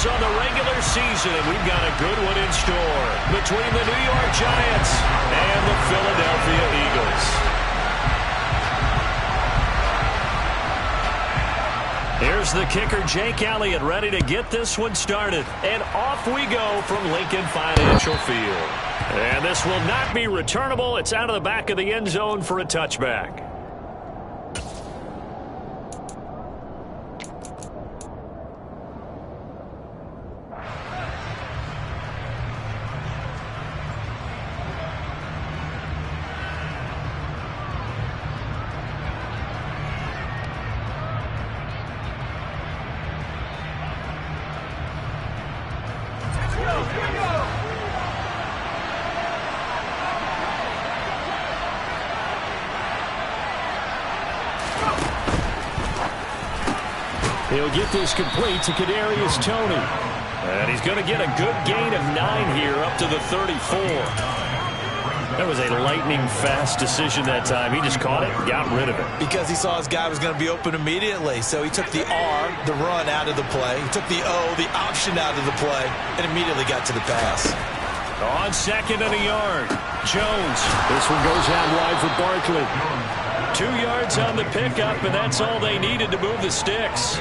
finals on the regular season, and we've got a good one in store between the New York Giants and the Philadelphia Eagles. Here's the kicker, Jake Elliott, ready to get this one started. And off we go from Lincoln Financial Field. And this will not be returnable. It's out of the back of the end zone for a touchback. He'll get this complete to Kadarius Toney. And he's going to get a good gain of 9 here up to the 34. That was a lightning-fast decision that time. He just caught it and got rid of it. Because he saw his guy was going to be open immediately. So he took the R, the run, out of the play. He took the O, the option, out of the play, and immediately got to the pass. On 2nd and a yard, Jones. This one goes out wide for Barkley. 2 yards on the pickup, and that's all they needed to move the sticks.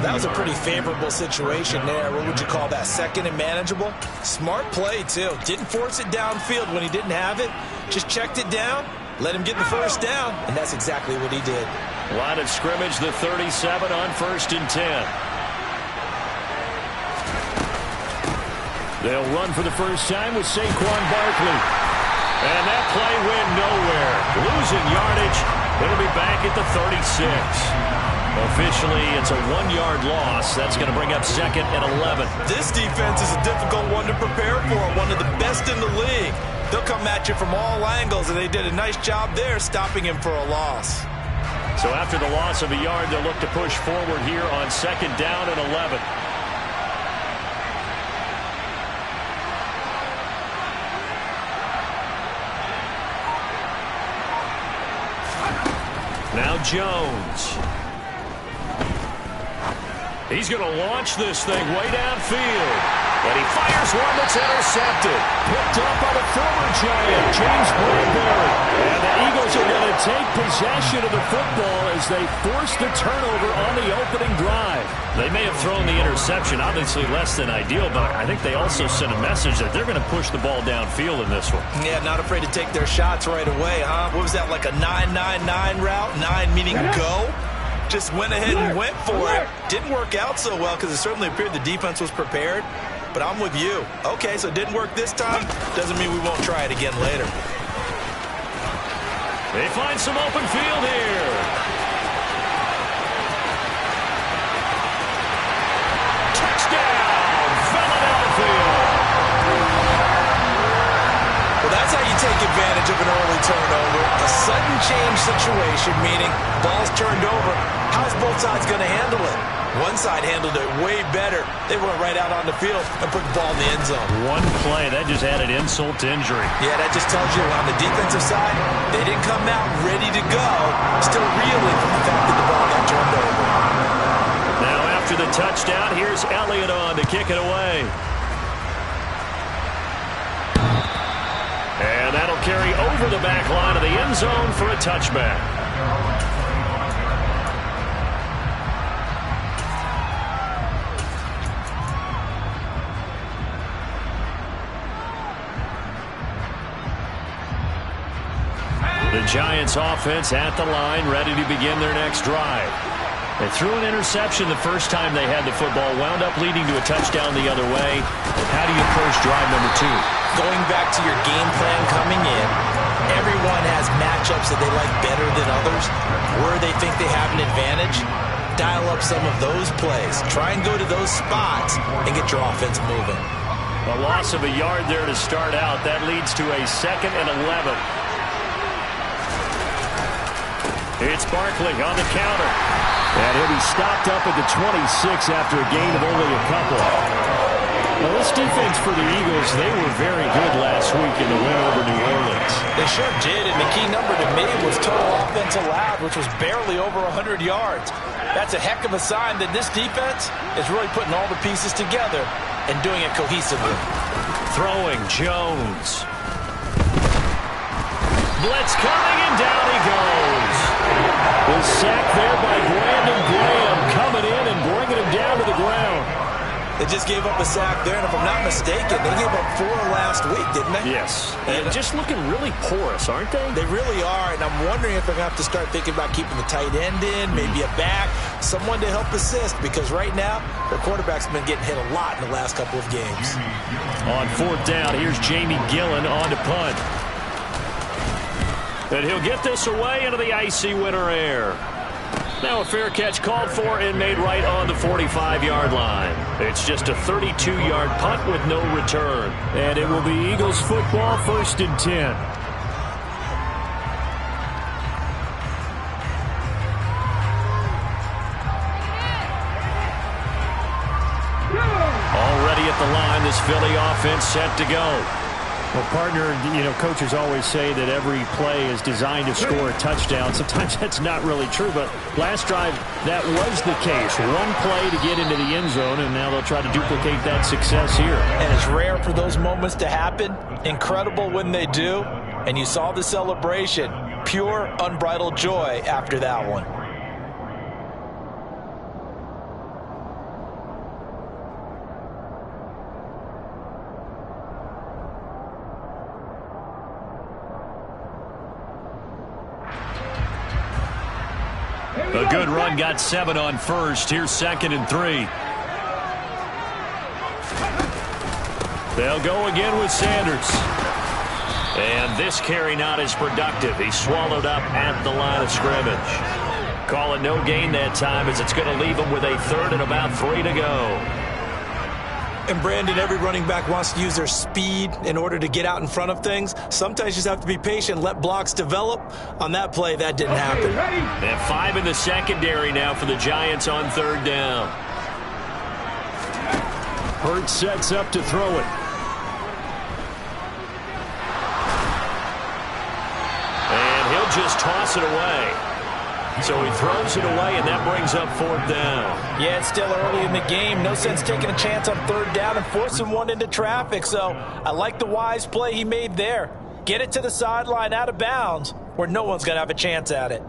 That was a pretty favorable situation there. What would you call that? 2nd and manageable? Smart play, too. Didn't force it downfield when he didn't have it. Just checked it down, let him get the first down, and that's exactly what he did. Line of scrimmage, the 37 on 1st and 10. They'll run for the first time with Saquon Barkley. And that play went nowhere. Losing yardage. It'll be back at the 36. Officially, it's a 1-yard loss. That's going to bring up 2nd and 11. This defense is a difficult one to prepare for. One of the best in the league. They'll come at you from all angles, and they did a nice job there stopping him for a loss. So after the loss of a yard, they'll look to push forward here on 2nd down and 11. Now Jones. He's going to launch this thing way downfield. And he fires one that's intercepted. Picked up by the former Giant, James Bradbury. And the Eagles are going to take possession of the football as they force the turnover on the opening drive. They may have thrown the interception, obviously less than ideal, but I think they also sent a message that they're going to push the ball downfield in this one. Yeah, not afraid to take their shots right away, huh? What was that, like a 9-9-9 route? 9 meaning go? Just went ahead and went for it. Didn't work out so well because it certainly appeared the defense was prepared. But I'm with you. Okay, so it didn't work this time. Doesn't mean we won't try it again later. They find some open field here. Touchdown, Philadelphia. Well, that's how you take advantage of an early turnover. A sudden change situation, meaning ball's turned over. How's both sides going to handle it? One side handled it way better. They went right out on the field and put the ball in the end zone. One play, that just added insult to injury. Yeah, that just tells you on the defensive side, they didn't come out ready to go, still reeling from the fact that the ball got turned over. Now after the touchdown, here's Elliott on to kick it away. And that'll carry over the back line of the end zone for a touchback. The Giants offense at the line, ready to begin their next drive. They threw an interception the first time they had the football, wound up leading to a touchdown the other way. How do you approach drive number 2? Going back to your game plan coming in, everyone has matchups that they like better than others. Where they think they have an advantage, dial up some of those plays. Try and go to those spots and get your offense moving. A loss of a yard there to start out. That leads to a 2nd and 11. It's Barkley on the counter. And he'll be stopped up at the 26 after a gain of only a couple. Well, this defense for the Eagles, they were very good last week in the win over New Orleans. They sure did, and the key number to me was total offense allowed, which was barely over 100 yards. That's a heck of a sign that this defense is really putting all the pieces together and doing it cohesively. Throwing, Jones. Blitz coming, and down he goes. Was sacked there by Brandon Graham, coming in and bringing him down to the ground. They just gave up a sack there, and if I'm not mistaken, they gave up 4 last week, didn't they? Yes. And just looking really porous, aren't they? They really are, and I'm wondering if they're going to have to start thinking about keeping the tight end in, maybe a back, someone to help assist, because right now, their quarterback's been getting hit a lot in the last couple of games. On 4th down, here's Jamie Gillen on to punt. And he'll get this away into the icy winter air. Now a fair catch called for and made right on the 45-yard line. It's just a 32-yard punt with no return. And it will be Eagles football, 1st and 10. Already at the line, this Philly offense set to go. Well, partner, coaches always say that every play is designed to score a touchdown. Sometimes that's not really true, but last drive, that was the case. One play to get into the end zone, and now they'll try to duplicate that success here. And it's rare for those moments to happen. Incredible when they do. And you saw the celebration. Pure, unbridled joy after that one. A good run, got 7 on 1st. Here's 2nd and 3. They'll go again with Sanders. And this carry not as productive. He's swallowed up at the line of scrimmage. Call it no gain that time, as it's going to leave him with a 3rd and about 3 to go. And Brandon, every running back wants to use their speed in order to get out in front of things. Sometimes you just have to be patient, let blocks develop. On that play, that didn't happen. And 5 in the secondary now for the Giants on 3rd down. Hurts sets up to throw it. And he'll just toss it away. So he throws it away, and that brings up 4th down. Yeah, it's still early in the game. No sense taking a chance on 3rd down and forcing one into traffic. So I like the wise play he made there. Get it to the sideline out of bounds where no one's going to have a chance at it.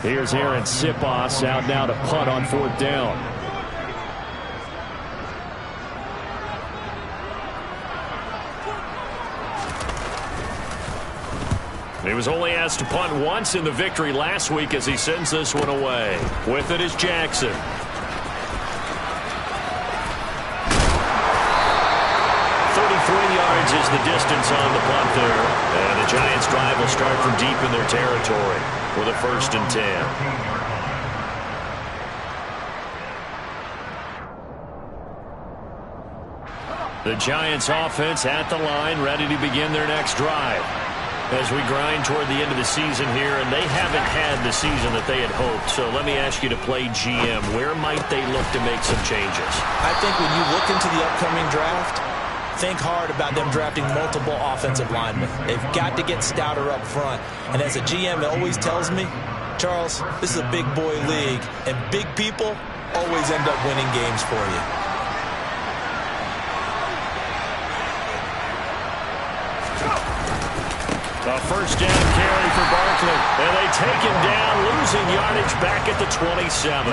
Here's Aaron Sipos out now to punt on 4th down. He was only asked to punt once in the victory last week as he sends this one away. With it is Jackson. 33 yards is the distance on the punt there. And the Giants drive will start from deep in their territory with a 1st and 10. The Giants offense at the line, ready to begin their next drive. As we grind toward the end of the season here, and they haven't had the season that they had hoped. So let me ask you to play GM. Where might they look to make some changes? I think when you look into the upcoming draft, think hard about them drafting multiple offensive linemen. They've got to get stouter up front. And as a GM, it always tells me, Charles, this is a big boy league, and big people always end up winning games for you. A 1st down carry for Barkley. And they take him down, losing yardage back at the 27.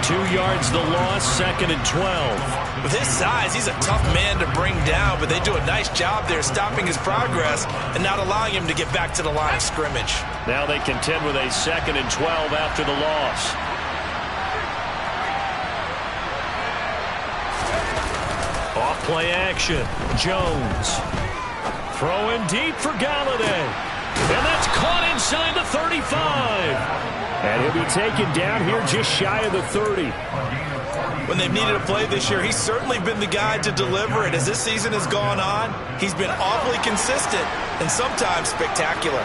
2 yards the loss, 2nd and 12. With his size, he's a tough man to bring down, but they do a nice job there stopping his progress and not allowing him to get back to the line of scrimmage. Now they contend with a 2nd and 12 after the loss. Off play action. Jones. Throwing deep for Galladay. And that's caught inside the 35. And he'll be taken down here just shy of the 30. When they've needed a play this year, he's certainly been the guy to deliver it. As this season has gone on, he's been awfully consistent and sometimes spectacular.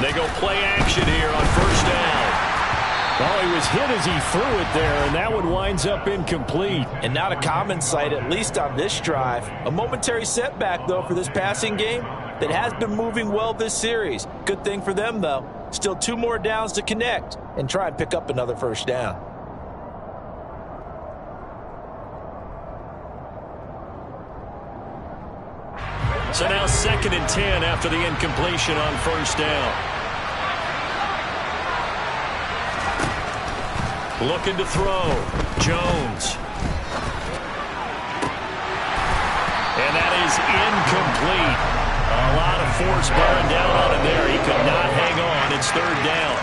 They go play action here on first down. Well, he was hit as he threw it there, and that one winds up incomplete. And not a common sight, at least on this drive. A momentary setback, though, for this passing game that has been moving well this series. Good thing for them, though. Still 2 more downs to connect and try and pick up another first down. So now 2nd and 10 after the incompletion on first down. Looking to throw. Jones. And that is incomplete. A lot of force bearing down on him there. He could not hang on. It's 3rd down.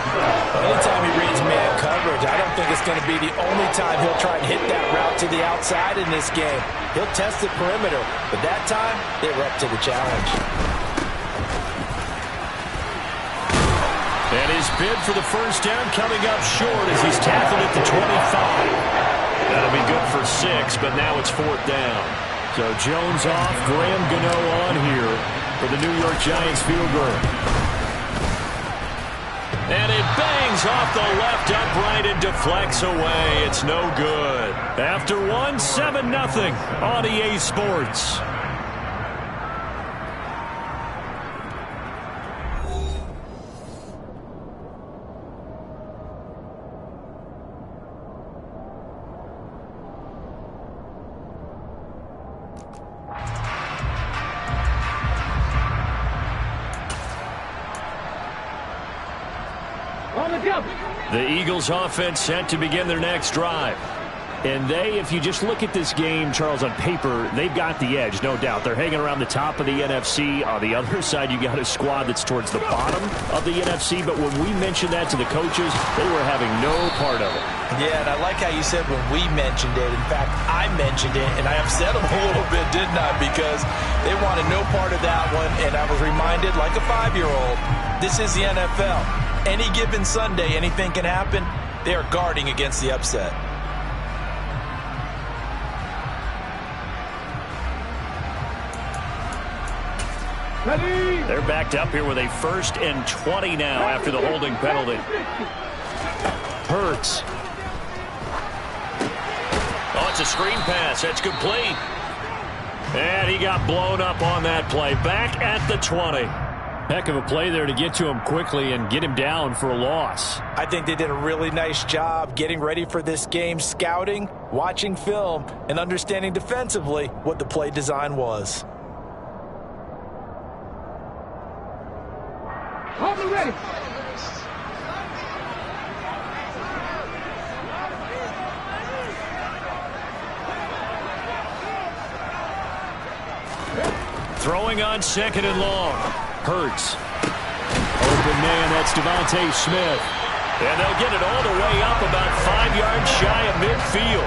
Anytime he reads man coverage, I don't think it's going to be the only time he'll try and hit that route to the outside in this game. He'll test the perimeter, but that time, they were up to the challenge. And his bid for the first down coming up short as he's tackled at the 25. That'll be good for 6, but now it's 4th down. So Jones off, Graham Gano on here for the New York Giants field goal. And it bangs off the left upright and deflects away. It's no good. After 1, 7-0 on EA Sports. The Eagles offense set to begin their next drive. And if you just look at this game, Charles, on paper, they've got the edge, no doubt. They're hanging around the top of the NFC. On the other side, you got a squad that's towards the bottom of the NFC. But when we mentioned that to the coaches, they were having no part of it. Yeah, and I like how you said when we mentioned it. In fact, I mentioned it, and I upset them a little bit, didn't I? Because they wanted no part of that one, and I was reminded, like a 5-year-old, this is the NFL. Any given Sunday, anything can happen. They are guarding against the upset. They're backed up here with a 1st and 20 now after the holding penalty. Hurts. Oh, it's a screen pass. That's complete. And he got blown up on that play. Back at the 20. Heck of a play there to get to him quickly and get him down for a loss. I think they did a really nice job getting ready for this game, scouting, watching film, and understanding defensively what the play design was. Ready. Throwing on 2nd and long. Hurts. Open man, that's Devontae Smith. And they'll get it all the way up about 5 yards shy of midfield.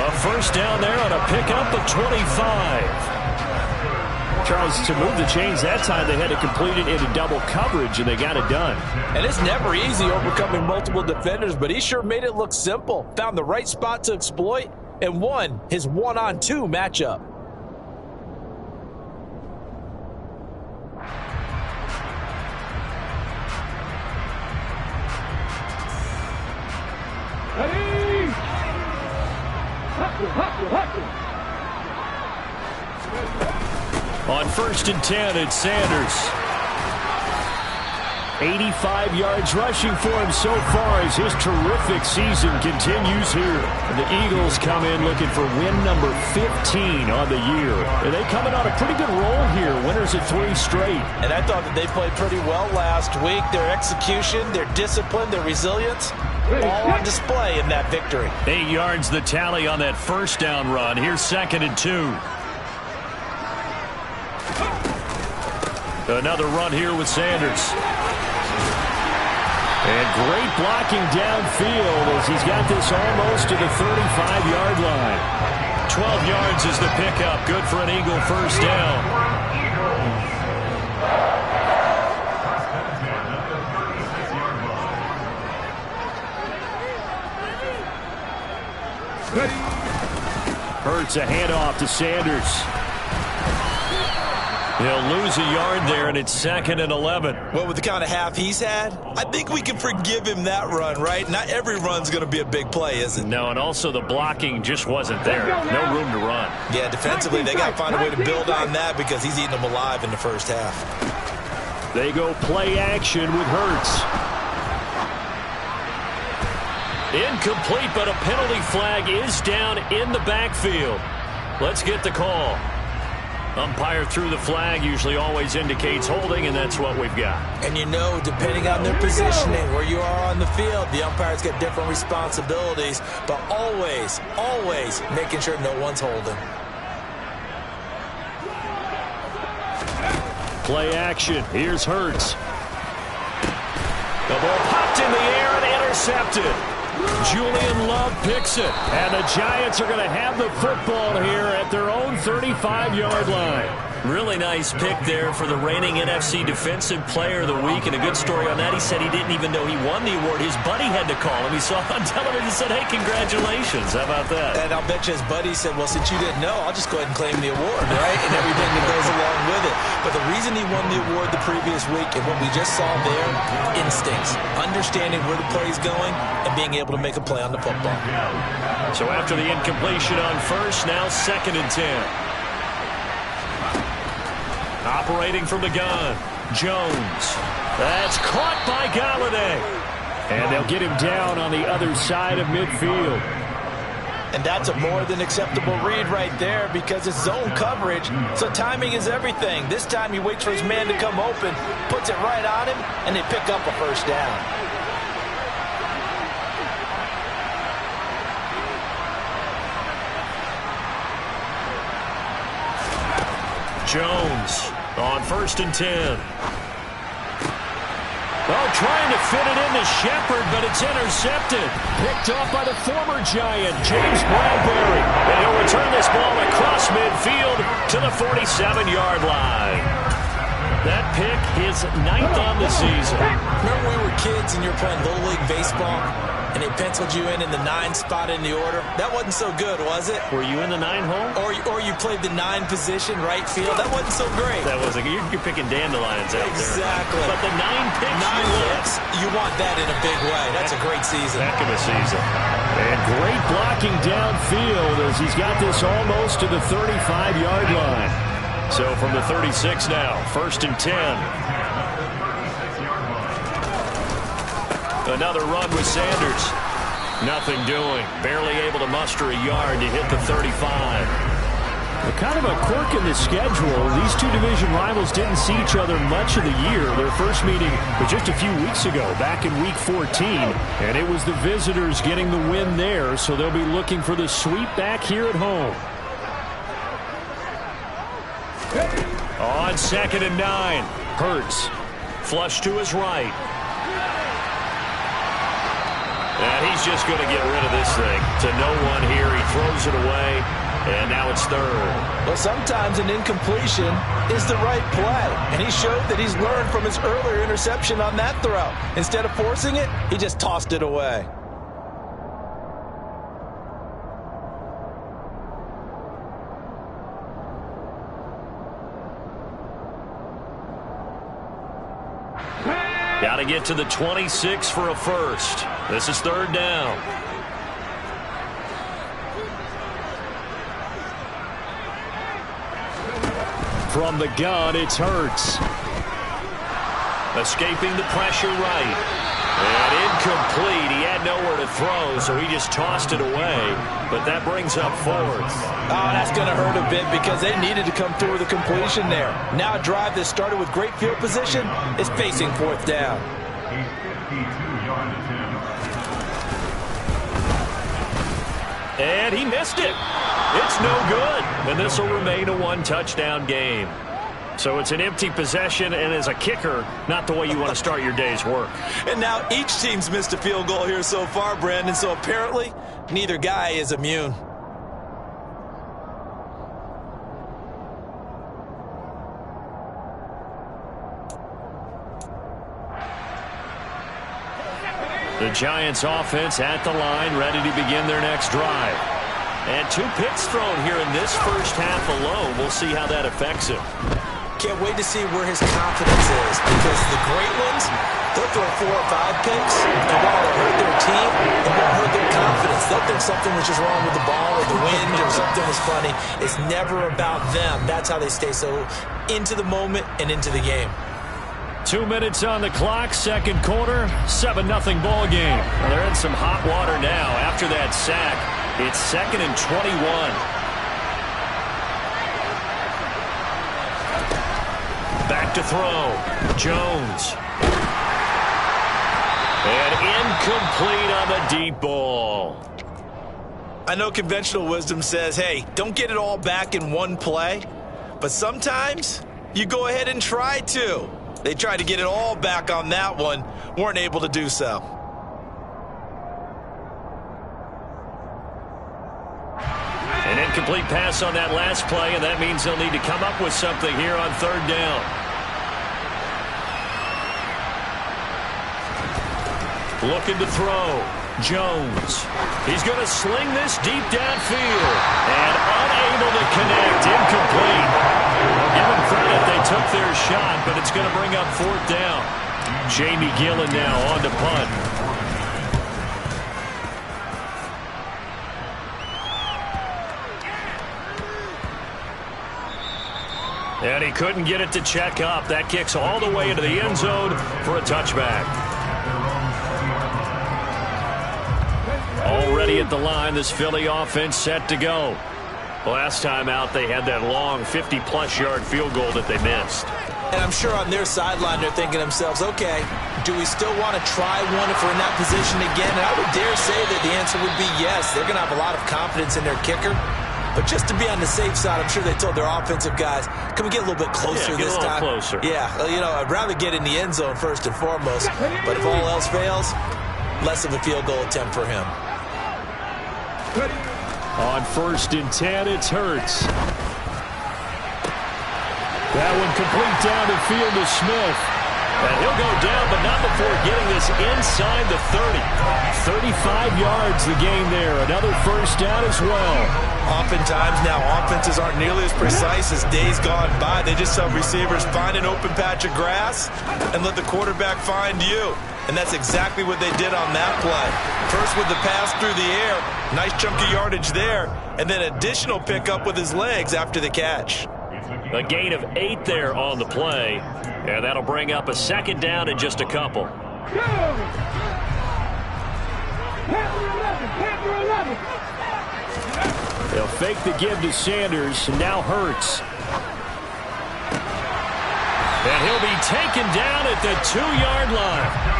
A first down there on a pickup of 25. Charles, to move the chains that time, they had to complete it into double coverage, and they got it done. And it's never easy overcoming multiple defenders, but he sure made it look simple. Found the right spot to exploit and won his 1-on-2 matchup. Ready. Hustle. On 1st and 10, it's Sanders. 85 yards rushing for him so far as his terrific season continues here. And the Eagles come in looking for win number 15 on the year. And they come in on a pretty good roll here. Winners of 3 straight. And I thought that they played pretty well last week. Their execution, their discipline, their resilience, all on display in that victory. 8 yards the tally on that first down run. Here's 2nd and 2. Another run here with Sanders. And great blocking downfield as he's got this almost to the 35-yard line. 12 yards is the pickup. Good for an Eagle first down. Hurts a handoff to Sanders. He'll lose a yard there, and it's 2nd and 11. Well, with the kind of half he's had, I think we can forgive him that run, right? Not every run's going to be a big play, is it? No, and also the blocking just wasn't there. No room to run. Yeah, defensively, they got to find a way to build on that because he's eating them alive in the first half. They go play action with Hurts. Incomplete, but a penalty flag is down in the backfield. Let's get the call. Umpire threw the flag, usually always indicates holding, and that's what we've got. And you know, depending on their positioning, where you are on the field, the umpires get different responsibilities, but always, always making sure no one's holding. Play action. Here's Hurts. The ball popped in the air and intercepted. Julian Love picks it, and the Giants are going to have the football here at their own 35-yard line. Really nice pick there for the reigning NFC Defensive Player of the Week, and a good story on that. He said he didn't even know he won the award. His buddy had to call him. He saw it on television and said, hey, congratulations. How about that? And I'll bet you his buddy said, well, since you didn't know, I'll just go ahead and claim the award, right? And everything that goes along with it. But the reason he won the award the previous week and what we just saw there, instincts, understanding where the play's going, and being able to make a play on the football. So after the incompletion on first, now 2nd and 10. Operating from the gun, Jones. That's caught by Galladay. And they'll get him down on the other side of midfield. And that's a more than acceptable read right there because it's zone coverage, so timing is everything. This time he waits for his man to come open, puts it right on him, and they pick up a first down. Jones on 1st and 10. Oh, trying to fit it into Shepard, but it's intercepted. Picked off by the former Giant, James Bradbury. And he'll return this ball across midfield to the 47-yard line. That pick is 9th on the season. Remember we were kids and you were playing Little League Baseball? And they penciled you in the 9 spot in the order. That wasn't so good, was it? Were you in the 9 hole? Or you played the 9 position, right field. That wasn't so great. That wasn't. You're picking dandelions out there. Exactly. But the 9 picks. 9 picks. You want that in a big way. That's a great season. Heck of a season. And great blocking downfield as he's got this almost to the 35-yard line. So from the 36 now, 1st and 10. Another run with Sanders. Nothing doing. Barely able to muster a yard to hit the 35. Kind of a quirk in the schedule. These two division rivals didn't see each other much of the year. Their first meeting was just a few weeks ago, back in Week 14. And it was the visitors getting the win there, so they'll be looking for the sweep back here at home. On 2nd and 9, Hurts. Flush to his right. And he's just going to get rid of this thing to no one here. He throws it away, and now it's 3rd. Well, sometimes an incompletion is the right play, and he showed that he's learned from his earlier interception on that throw. Instead of forcing it, he just tossed it away. Got to get to the 26 for a first. This is 3rd down. From the gun, it's Hurts. Escaping the pressure right. And incomplete. He had nowhere to throw, so he just tossed it away. But that brings up 4th. Oh, that's going to hurt a bit because they needed to come through with a completion there. Now a drive that started with great field position is facing 4th down. And he missed it. It's no good. And this will remain a 1-touchdown game. So it's an empty possession, and as a kicker, not the way you want to start your day's work. And now each team's missed a field goal here so far, Brandon, so apparently neither guy is immune. The Giants offense at the line, ready to begin their next drive. And 2 picks thrown here in this first half alone. We'll see how that affects him. Can't wait to see where his confidence is, because the great ones, they'll throw 4 or 5 picks, and while it'll hurt their team, it won't hurt their confidence. They'll think something was just wrong with the ball or the wind or something was funny. It's never about them. That's how they stay so into the moment and into the game. 2 minutes on the clock, second quarter, 7-0 ball game. Well, they're in some hot water now. After that sack, it's 2nd and 21. Back to throw. Jones. And incomplete on the deep ball. I know conventional wisdom says, hey, don't get it all back in one play. But sometimes you go ahead and try to. They tried to get it all back on that one. Weren't able to do so. An incomplete pass on that last play, and that means they'll need to come up with something here on 3rd down. Looking to throw. Jones. He's going to sling this deep downfield. And unable to connect. Incomplete. Well, give them credit. They took their shot, but it's going to bring up 4th down. Jamie Gillen now on to punt. And he couldn't get it to check up. That kicks all the way into the end zone for a touchback. Already at the line, this Philly offense set to go. Last time out, they had that long 50-plus yard field goal that they missed. And I'm sure on their sideline, they're thinking to themselves, okay, do we still want to try one if we're in that position again? And I would dare say that the answer would be yes. They're going to have a lot of confidence in their kicker. But just to be on the safe side, I'm sure they told their offensive guys, can we get a little bit closer this time? Closer. Yeah, you know, I'd rather get in the end zone first and foremost. But if all else fails, less of a field goal attempt for him. On 1st and 10, it's Hurts. That one complete down the field to Smith. And he'll go down, but not before getting this inside the 30. 35 yards the gain there. Another first down as well. Oftentimes now, offenses aren't nearly as precise as days gone by. They just have receivers find an open patch of grass and let the quarterback find you. And that's exactly what they did on that play. First with the pass through the air, nice chunk of yardage there, and then additional pickup with his legs after the catch. A gain of 8 there on the play, and that'll bring up a 2nd down in just a couple. They'll fake the give to Sanders, and now Hurts. And he'll be taken down at the 2-yard line.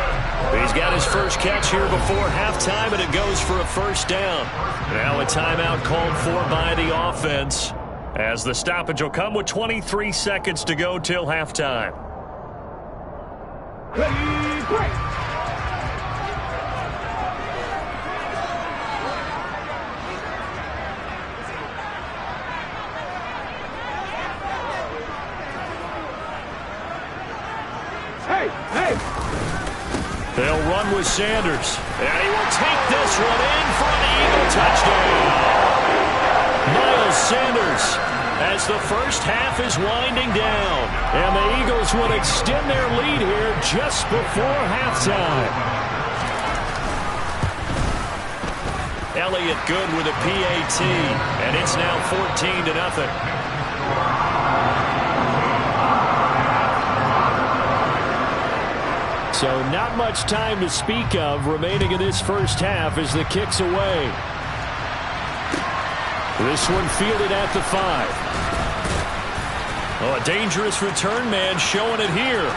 He's got his first catch here before halftime, and it goes for a first down. Now a timeout called for by the offense, as the stoppage will come with 23 seconds to go till halftime. They'll run with Sanders, and he will take this one in for an Eagle touchdown. Miles Sanders, as the first half is winding down, and the Eagles will extend their lead here just before halftime. Elliott good with a PAT, and it's now 14-0. So not much time to speak of remaining in this first half as the kick's away. This one fielded at the 5. Oh, a dangerous return man showing it here.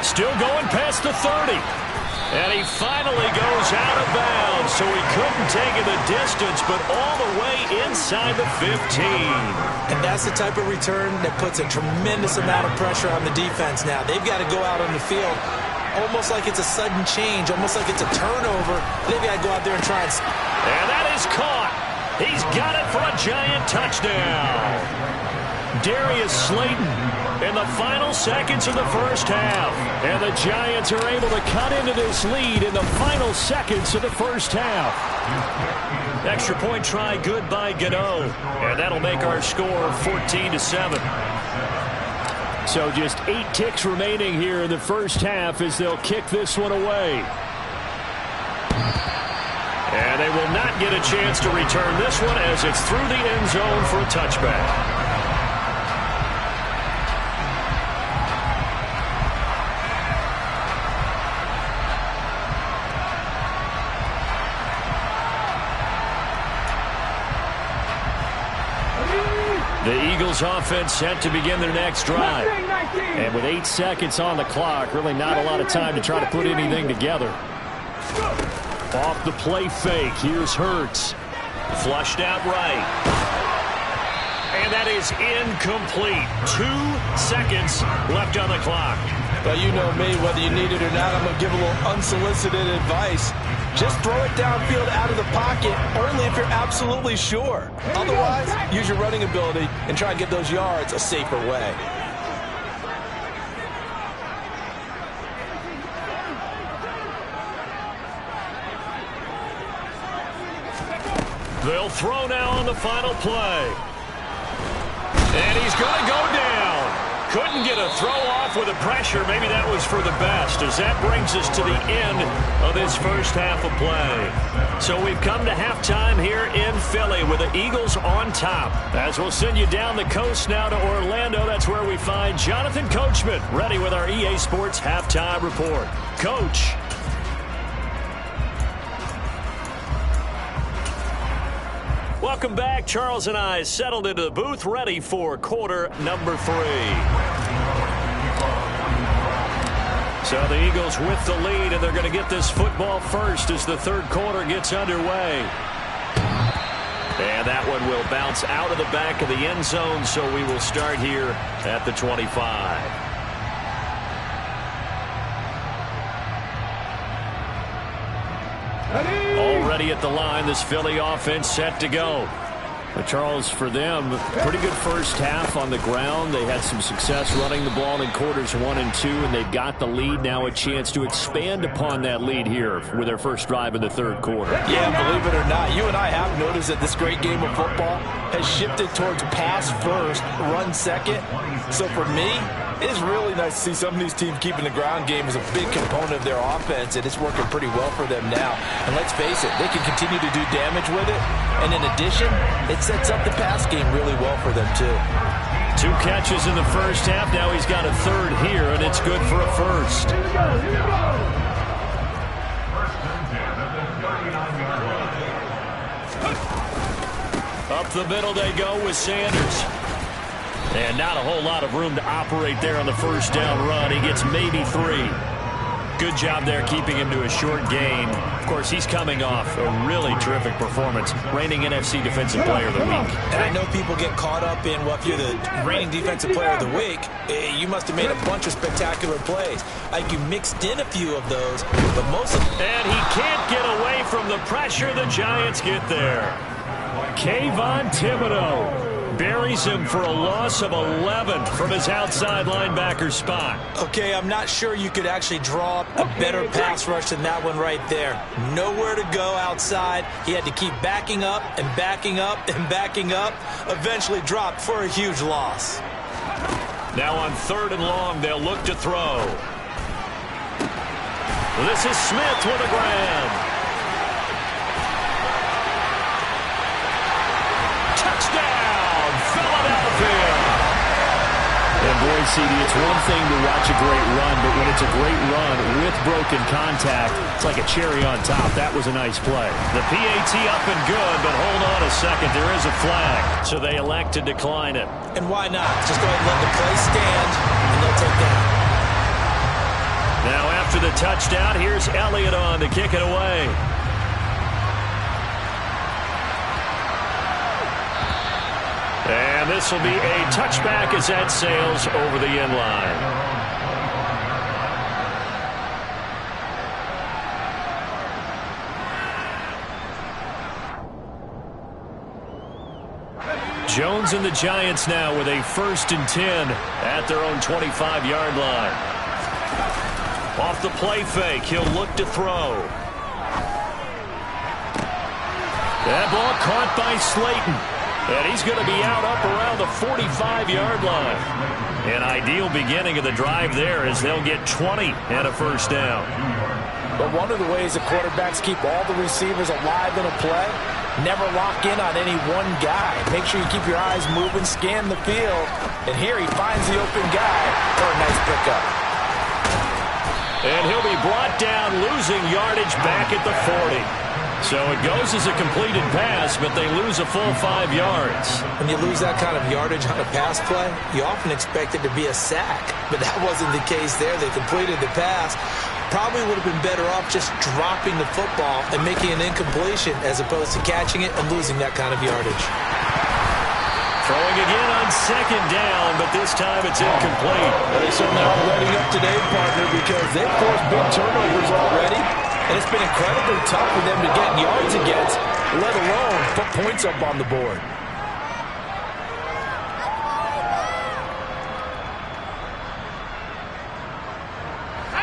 Still going past the 30. And he finally goes out of bounds, so he couldn't take it the distance, but all the way inside the 15. And that's the type of return that puts a tremendous amount of pressure on the defense now. They've got to go out on the field almost like it's a sudden change, almost like it's a turnover. They've got to go out there and try and... And that is caught. He's got it for a giant touchdown. Darius Slayton in the final seconds of the first half. And the Giants are able to cut into this lead in the final seconds of the first half. Extra point try good by Gano. And that'll make our score 14-7. So just 8 ticks remaining here in the first half as they'll kick this one away. And they will not get a chance to return this one as it's through the end zone for a touchback. The Eagles offense set to begin their next drive. And with 8 seconds on the clock, really not a lot of time to try to put anything together. Off the play fake, here's Hurts. Flushed out right. And that is incomplete. 2 seconds left on the clock. But you know me, whether you need it or not, I'm going to give a little unsolicited advice. Just throw it downfield out of the pocket, only if you're absolutely sure. Otherwise, use your running ability and try and get those yards a safer way. They'll throw now on the final play. And he's going to go down. Couldn't get a throw off with the pressure. Maybe that was for the best, as that brings us to the end of this first half of play. So we've come to halftime here in Philly with the Eagles on top. As we'll send you down the coast now to Orlando, that's where we find Jonathan Coachman ready with our EA Sports halftime report. Coach. Welcome back. Charles and I settled into the booth, ready for quarter number 3. So the Eagles with the lead, and they're going to get this football first as the third quarter gets underway. And that one will bounce out of the back of the end zone, so we will start here at the 25. Already at the line, this Philly offense set to go. But Charles, for them, pretty good first half on the ground. They had some success running the ball in quarters 1 and 2, and they've got the lead. Now a chance to expand upon that lead here with their first drive in the third quarter. Yeah, believe it or not, you and I have noticed that this great game of football has shifted towards pass first, run second. So for me, it's really nice to see some of these teams keeping the ground game as a big component of their offense, and it's working pretty well for them now. And let's face it, they can continue to do damage with it. And in addition, it sets up the pass game really well for them, too. 2 catches in the first half. Now he's got a third here, and it's good for a first. Up the middle they go with Sanders. And not a whole lot of room to operate there on the first down run. He gets maybe 3. Good job there keeping him to a short gain. Of course, he's coming off a really terrific performance. Reigning NFC Defensive Player of the Week. And I know people get caught up in, well, if you're the reigning Defensive Player of the Week, you must have made a bunch of spectacular plays. I think you mixed in a few of those, but most of them. And he can't get away from the pressure. The Giants get there. Kayvon Thibodeau buries him for a loss of 11 from his outside linebacker spot. Okay, I'm not sure you could actually draw up a better pass rush than that one right there. Nowhere to go outside. He had to keep backing up and backing up and backing up. Eventually dropped for a huge loss. Now on 3rd and long, they'll look to throw. This is Smith with a grab. And boy, CD, it's one thing to watch a great run, but when it's a great run with broken contact, it's like a cherry on top. That was a nice play. The PAT up and good, but hold on a second. There is a flag, so they elect to decline it. And why not? Just go ahead and let the play stand, and they'll take that. Now after the touchdown, here's Elliott on to kick it away. And this will be a touchback as that sails over the end line. Jones and the Giants now with a 1st and 10 at their own 25-yard line. Off the play fake, he'll look to throw. That ball caught by Slayton. And he's going to be out up around the 45-yard line. An ideal beginning of the drive there as they'll get 20 and a 1st down. But one of the ways that quarterbacks keep all the receivers alive in a play, never lock in on any one guy. Make sure you keep your eyes moving, scan the field. And here he finds the open guy for a nice pickup. And he'll be brought down, losing yardage back at the 40. So it goes as a completed pass, but they lose a full 5 yards. When you lose that kind of yardage on a pass play, you often expect it to be a sack. But that wasn't the case there. They completed the pass. Probably would have been better off just dropping the football and making an incompletion as opposed to catching it and losing that kind of yardage. Throwing again on 2nd down, but this time it's incomplete. Well, they certainly are letting up today, partner, because they've forced big turnovers already. And it's been incredibly tough for them to get yards against, let alone put points up on the board.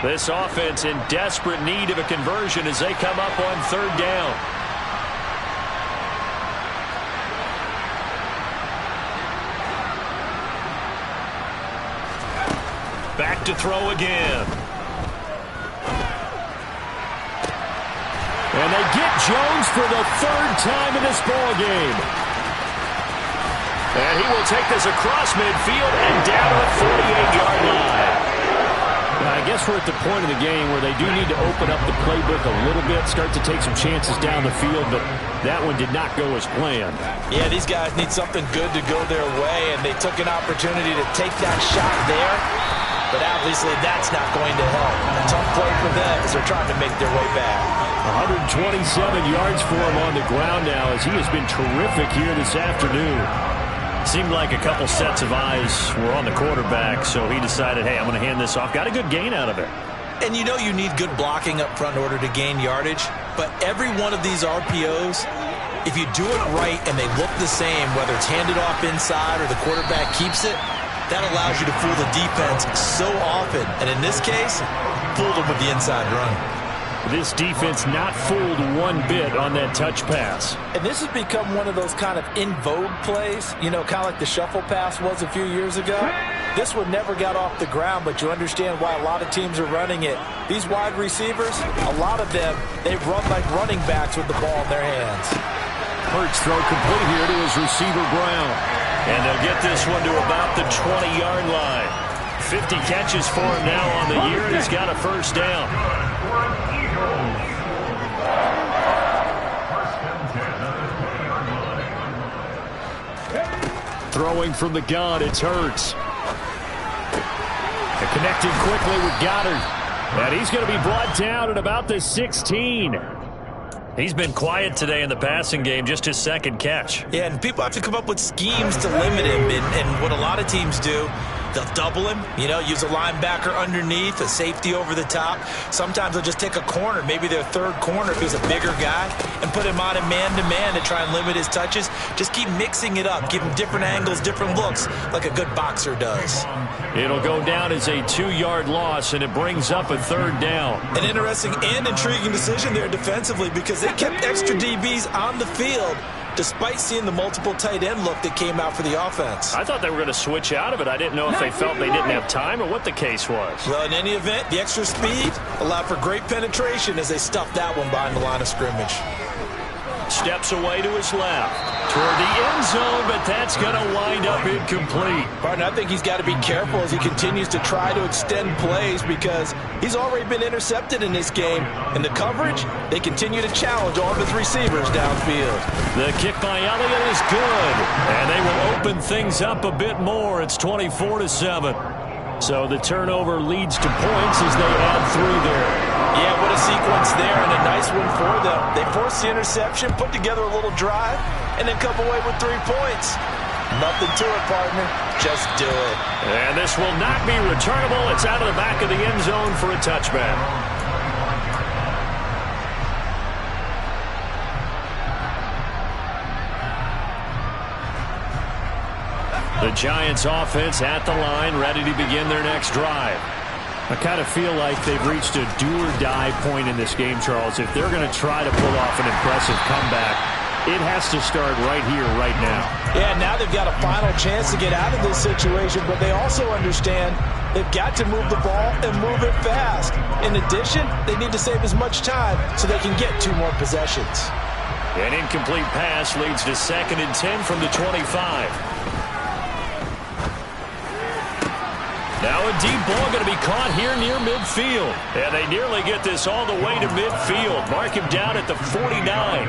This offense in desperate need of a conversion as they come up on 3rd down. Back to throw again. And they get Jones for the 3rd time in this ballgame. And he will take this across midfield and down to the 48-yard line. I guess we're at the point of the game where they do need to open up the playbook a little bit, start to take some chances down the field, but that one did not go as planned. Yeah, these guys need something good to go their way, and they took an opportunity to take that shot there. But obviously that's not going to help. A tough play for them as they're trying to make their way back. 127 yards for him on the ground now as he has been terrific here this afternoon. Seemed like a couple sets of eyes were on the quarterback, so he decided, hey, I'm going to hand this off. Got a good gain out of it. And you know you need good blocking up front in order to gain yardage, but every one of these RPOs, if you do it right and they look the same, whether it's handed off inside or the quarterback keeps it, that allows you to fool the defense so often. And in this case, fooled them with the inside run. This defense not fooled one bit on that touch pass. And this has become one of those kind of in vogue plays, you know, kind of like the shuffle pass was a few years ago. This one never got off the ground, but you understand why a lot of teams are running it. These wide receivers, a lot of them, they run like running backs with the ball in their hands. Hurts throw complete here to his receiver Brown. And they'll get this one to about the 20-yard line. 50 catches for him now on the year, and he's got a 1st down. Throwing from the gun, it's Hurts. And connecting quickly with Goddard. And he's going to be brought down at about the 16. He's been quiet today in the passing game, just his 2nd catch. Yeah, and people have to come up with schemes to limit him. And what a lot of teams do, they'll double him, you know, use a linebacker underneath, a safety over the top. Sometimes they'll just take a corner, maybe their 3rd corner if he's a bigger guy, and put him on a man-to-man to try and limit his touches. Just keep mixing it up, give him different angles, different looks, like a good boxer does. It'll go down as a 2-yard loss, and it brings up a 3rd down. An interesting and intriguing decision there defensively because they kept extra DBs on the field despite seeing the multiple tight end look that came out for the offense. I thought they were going to switch out of it. I didn't know if they felt they didn't have time or what the case was. Well, in any event, the extra speed allowed for great penetration as they stuffed that one behind the line of scrimmage. Steps away to his left toward the end zone, but that's going to wind up incomplete. Partner, I think he's got to be careful as he continues to try to extend plays because he's already been intercepted in this game. And the coverage, they continue to challenge all of his receivers downfield. The kick by Elliott is good, and they will open things up a bit more. It's 24-7. So the turnover leads to points as they add 3 there. Yeah, what a sequence there, and a nice one for them. They forced the interception, put together a little drive, and then come away with 3 points. Nothing to it, partner. Just do it. And this will not be returnable. It's out of the back of the end zone for a touchback. The Giants offense at the line, ready to begin their next drive. I kind of feel like they've reached a do-or-die point in this game, Charles. If they're going to try to pull off an impressive comeback, it has to start right here, right now. Yeah, now they've got a final chance to get out of this situation, but they also understand they've got to move the ball and move it fast. In addition, they need to save as much time so they can get 2 more possessions. An incomplete pass leads to 2nd and 10 from the 25. Now a deep ball going to be caught here near midfield. And they nearly get this all the way to midfield. Mark him down at the 49.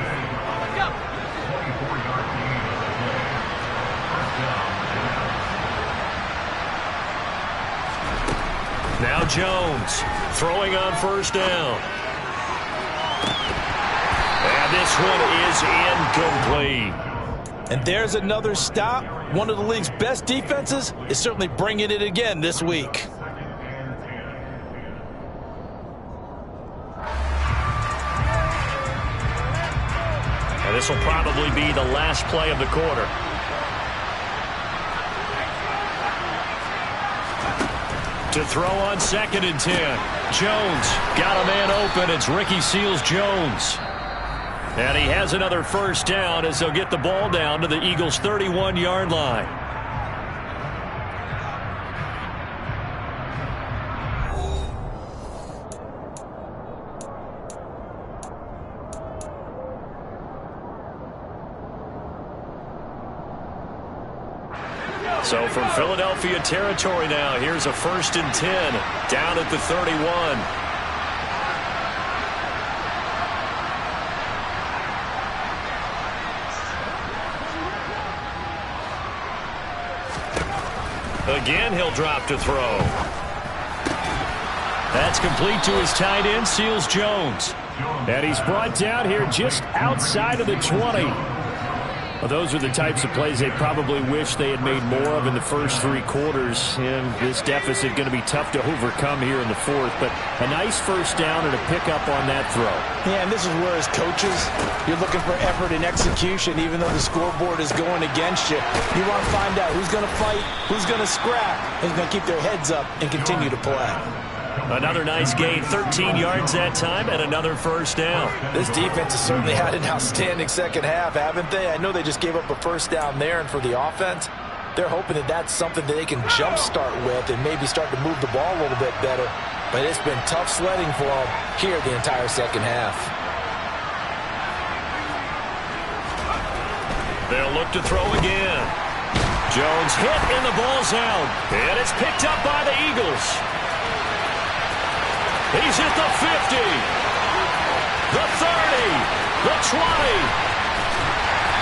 Now Jones throwing on 1st down. And this one is incomplete. And there's another stop. One of the league's best defenses is certainly bringing it again this week. And this will probably be the last play of the quarter. To throw on 2nd and 10. Jones got a man open. It's Ricky Seals-Jones. And he has another 1st down as they'll get the ball down to the Eagles' 31-yard line. So from Philadelphia territory now, here's a 1st and 10 down at the 31. Again, he'll drop to throw. That's complete to his tight end, Seals-Jones. And he's brought down here just outside of the 20. Well, those are the types of plays they probably wish they had made more of in the first 3 quarters. And this deficit going to be tough to overcome here in the 4th. But a nice 1st down and a pickup on that throw. Yeah, and this is where as coaches, you're looking for effort and execution, even though the scoreboard is going against you. You want to find out who's going to fight, who's going to scrap, who's going to keep their heads up and continue to play. Another nice gain, 13 yards that time, and another 1st down. This defense has certainly had an outstanding second half, haven't they? I know they just gave up a 1st down there, and for the offense, they're hoping that that's something that they can jumpstart with and maybe start to move the ball a little bit better. But it's been tough sledding for them here the entire second half. They'll look to throw again. Jones hit, and the ball's out. And it's picked up by the Eagles. He's at the 50, the 30, the 20.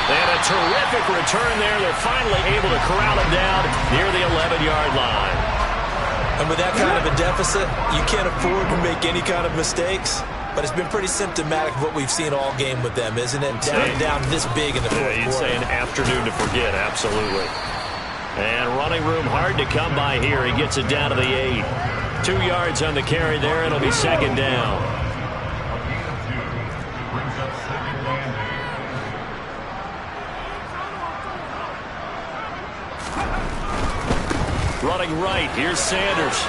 And a terrific return there. They're finally able to corral him down near the 11-yard line. And with that kind of a deficit, you can't afford to make any kind of mistakes. But it's been pretty symptomatic of what we've seen all game with them, isn't it? Down this big in the 4th quarter. You'd say an afternoon to forget, absolutely. And running room hard to come by here. He gets it down to the 8. 2 yards on the carry there. It'll be 2nd down. Running right. Here's Sanders.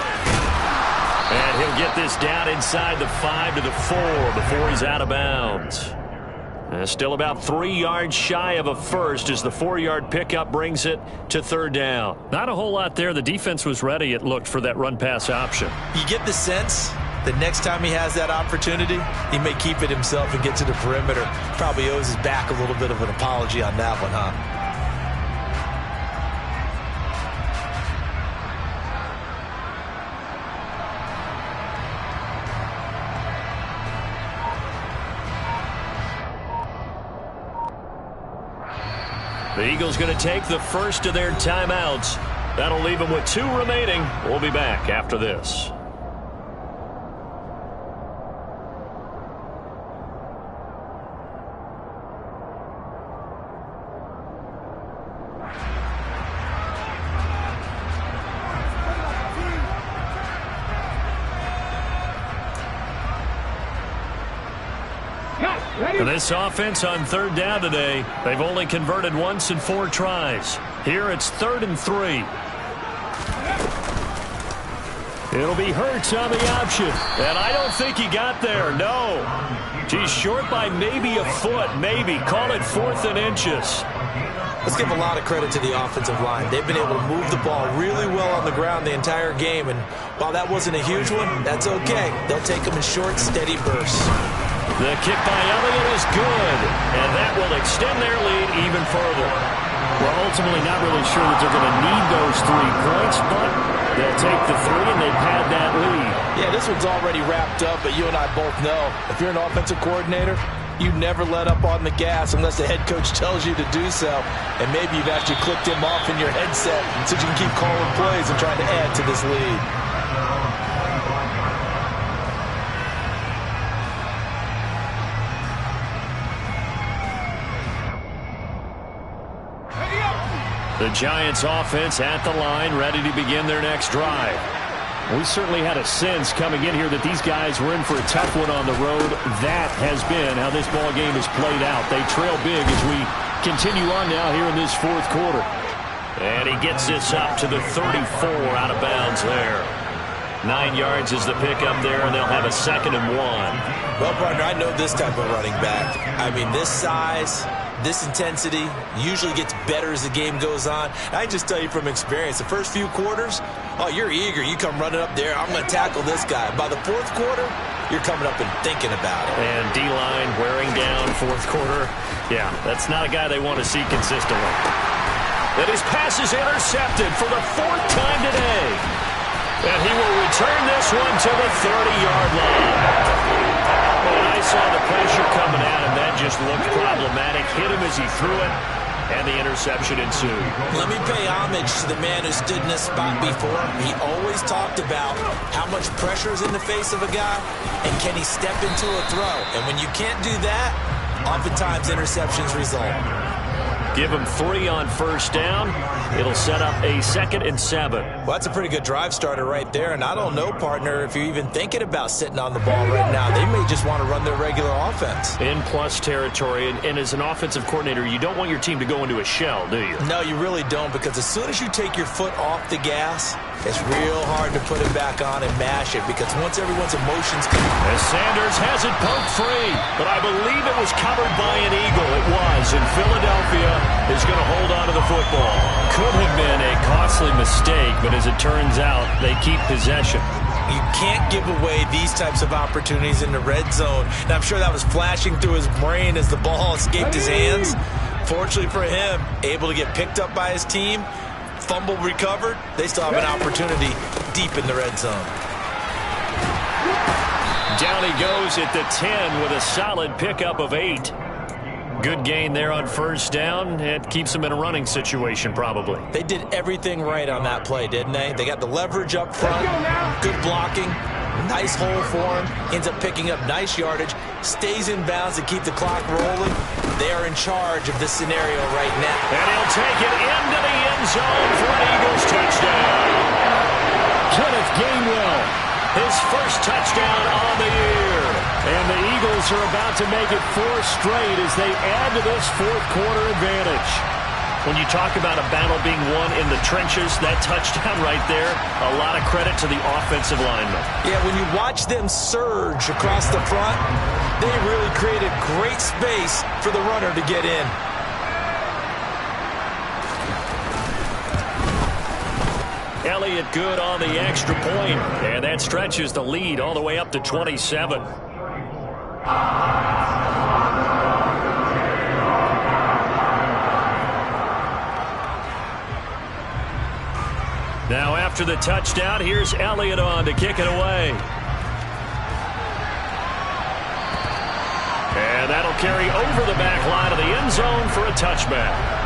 And he'll get this down inside the 5 to the 4 before he's out of bounds. Still about 3 yards shy of a 1st as the 4-yard pickup brings it to 3rd down. Not a whole lot there. The defense was ready, it looked, for that run-pass option. You get the sense that next time he has that opportunity, he may keep it himself and get to the perimeter. Probably owes his back a little bit of an apology on that one, huh? The Eagles going to take the first of their timeouts. That'll leave them with 2 remaining. We'll be back after this. Cut, right And this offense on third down today, they've only converted once in 4 tries. Here it's 3rd and 3. It'll be Hurts on the option. And I don't think he got there, no. He's short by maybe a foot, maybe. Call it 4th and inches. Let's give a lot of credit to the offensive line. They've been able to move the ball really well on the ground the entire game. And while that wasn't a huge one, that's okay. They'll take them in short, steady bursts. The kick by Elliott is good. And that will extend their lead even further. We're ultimately not really sure that they're going to need those 3 points, but they'll take the 3 and they pad that lead. Yeah, this one's already wrapped up, but you and I both know if you're an offensive coordinator, you never let up on the gas unless the head coach tells you to do so. And maybe you've actually clicked him off in your headset so you can keep calling plays and trying to add to this lead. The Giants offense at the line, ready to begin their next drive. We certainly had a sense coming in here that these guys were in for a tough one on the road. That has been how this ball game has played out. They trail big as we continue on now here in this 4th quarter. And he gets this up to the 34 out of bounds there. 9 yards is the pickup there, and they'll have a 2nd and 1. Well, partner, I know this type of running back. I mean, this size, this intensity usually gets better as the game goes on. I can just tell you from experience, the first few quarters, oh, you're eager. You come running up there, I'm going to tackle this guy. By the 4th quarter, you're coming up and thinking about it. And D-line wearing down 4th quarter. Yeah, that's not a guy they want to see consistently. And his pass is intercepted for the 4th time today. And he will return this one to the 30-yard line. Well, I saw the pressure coming at him. That just looked problematic. Hit him as he threw it, and the interception ensued. Let me pay homage to the man who stood in this spot before. He always talked about how much pressure is in the face of a guy, and can he step into a throw. And when you can't do that, oftentimes interceptions result. Give him 3 on 1st down. It'll set up a 2nd and 7. Well, that's a pretty good drive starter right there. And I don't know, partner, if you're even thinking about sitting on the ball right now. They may just want to run their regular offense. In plus territory. And as an offensive coordinator, you don't want your team to go into a shell, do you? No, you really don't, because as soon as you take your foot off the gas, it's real hard to put it back on and mash it, because once everyone's emotions come... As Sanders has it poked free, but I believe it was covered by an Eagle. It was, and Philadelphia is going to hold on to the football. Could have been a costly mistake, but as it turns out, they keep possession. You can't give away these types of opportunities in the red zone. And I'm sure that was flashing through his brain as the ball escaped his hands. Fortunately for him, able to get picked up by his team, fumble recovered. They still have an opportunity deep in the red zone. Down he goes at the 10 with a solid pickup of 8. Good gain there on 1st down. It keeps them in a running situation, probably. They did everything right on that play, didn't they? They got the leverage up front, good blocking, nice hole for him, ends up picking up nice yardage, stays in bounds to keep the clock rolling. They are in charge of this scenario right now. And he'll take it into the end zone for an Eagles touchdown. Kenneth Gainwell, his first touchdown on the year. And the Eagles are about to make it 4 straight as they add to this 4th quarter advantage. When you talk about a battle being won in the trenches, that touchdown right there, a lot of credit to the offensive linemen. Yeah, when you watch them surge across the front, they really created great space for the runner to get in. Elliott good on the extra point, and that stretches the lead all the way up to 27. Now after the touchdown, here's Elliott on to kick it away. And that'll carry over the back line of the end zone for a touchback.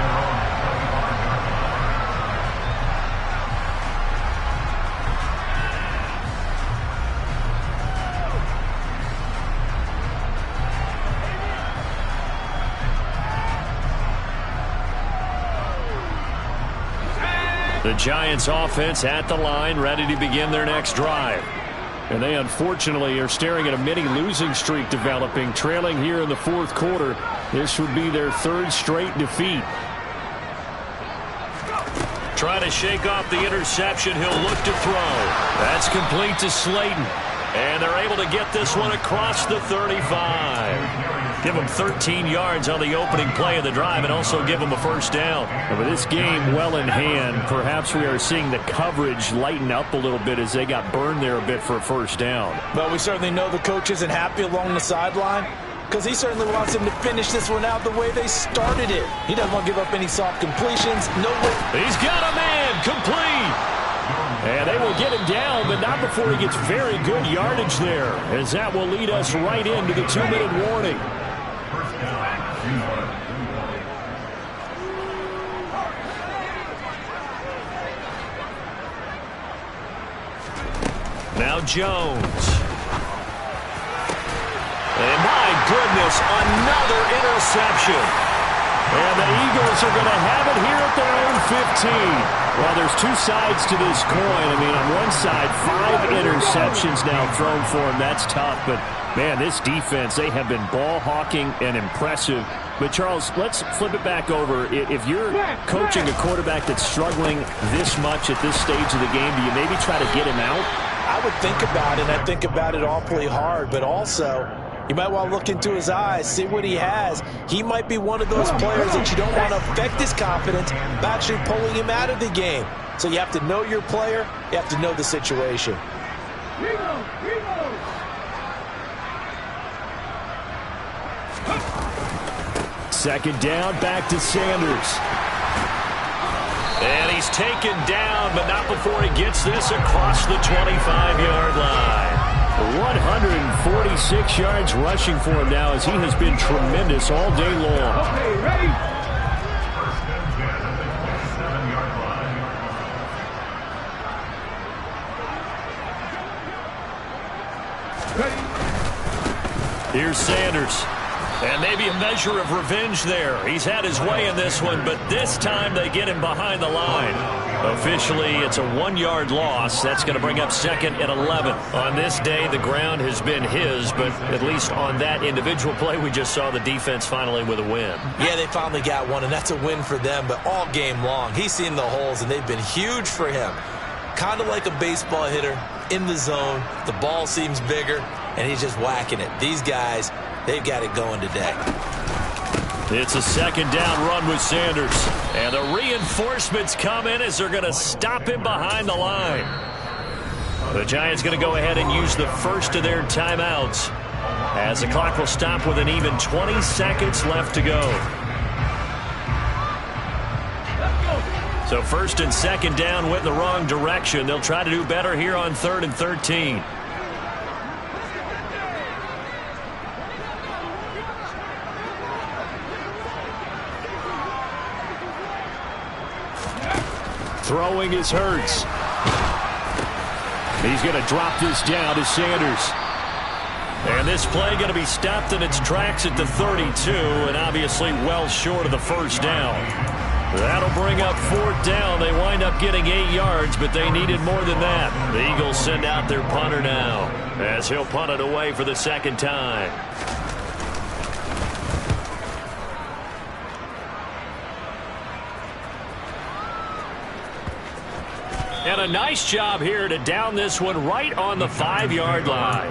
The Giants offense at the line, ready to begin their next drive. And they unfortunately are staring at a mini losing streak developing, trailing here in the fourth quarter. This would be their third straight defeat. Trying to shake off the interception. He'll look to throw. That's complete to Slayton. And they're able to get this one across the 35. Give them 13 yards on the opening play of the drive and also give them a first down. And with this game well in hand, perhaps we are seeing the coverage lighten up a little bit as they got burned there a bit for a first down. But we certainly know the coach isn't happy along the sideline because he certainly wants them to finish this one out the way they started it. He doesn't want to give up any soft completions. No way. He's got a man complete. And they will get him down, but not before he gets very good yardage there, as that will lead us right into the 2-minute warning. Now Jones. And my goodness, another interception. And the Eagles are going to have it here at their own 15. Well, there's two sides to this coin. I mean, on one side, 5 interceptions now thrown for him. That's tough. But, man, this defense, they have been ball hawking and impressive. But, Charles, let's flip it back over. If you're coaching a quarterback that's struggling this much at this stage of the game, do you maybe try to get him out? I would think about it, and I think about it awfully hard. But also, you might want to look into his eyes, see what he has. He might be one of those players that you don't want to affect his confidence by actually pulling him out of the game. So you have to know your player. You have to know the situation. Second down, back to Sanders. And he's taken down, but not before he gets this across the 25-yard line. 146 yards rushing for him now as he has been tremendous all day long. Okay, ready? Here's Sanders. And maybe a measure of revenge there. He's had his way in this one, but this time they get him behind the line. Officially, it's a 1-yard loss. That's going to bring up 2nd and 11. On this day, the ground has been his, but at least on that individual play, we just saw the defense finally with a win. Yeah, they finally got one, and that's a win for them, but all game long, he's seen the holes, and they've been huge for him. Kind of like a baseball hitter in the zone. The ball seems bigger, and he's just whacking it. These guys, they've got it going today. It's a second down run with Sanders. And the reinforcements come in as they're going to stop him behind the line. The Giants going to go ahead and use the first of their timeouts as the clock will stop with an even 20 seconds left to go. So first and second down went in the wrong direction. They'll try to do better here on 3rd and 13. Throwing is Hurts. He's going to drop this down to Sanders. And this play going to be stopped in its tracks at the 32, and obviously well short of the first down. That'll bring up 4th down. They wind up getting 8 yards, but they needed more than that. The Eagles send out their punter now as he'll punt it away for the second time. And a nice job here to down this one right on the 5-yard line.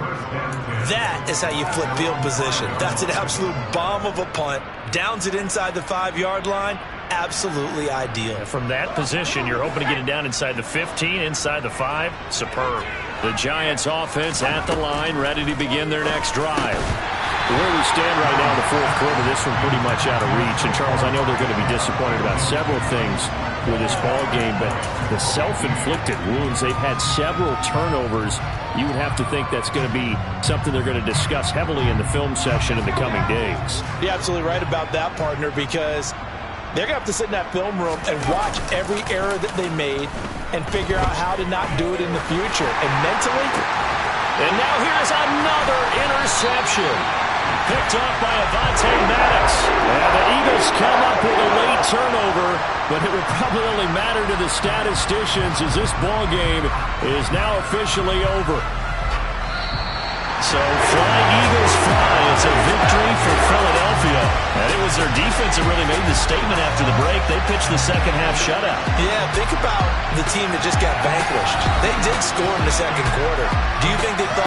That is how you flip field position. That's an absolute bomb of a punt. Downs it inside the 5-yard line. Absolutely ideal. From that position, you're hoping to get it down inside the 15, inside the 5. Superb. The Giants offense at the line, ready to begin their next drive. Where we stand right now in the fourth quarter, this one pretty much out of reach. And, Charles, I know they're going to be disappointed about several things with this ball game, but the self-inflicted wounds, they've had several turnovers. You would have to think that's going to be something they're going to discuss heavily in the film session in the coming days. You're absolutely right about that, partner, because they're going to have to sit in that film room and watch every error that they made and figure out how to not do it in the future. And mentally... And now here's another interception. Picked up by Avonte Maddox. And the Eagles come up with a late turnover, but it would probably only matter to the statisticians as this ball game is now officially over. So flying Eagles fly. It's a victory for Philadelphia. And it was their defense that really made the statement after the break. They pitched the second half shutout. Yeah, think about the team that just got vanquished. They did score in the second quarter. Do you think they thought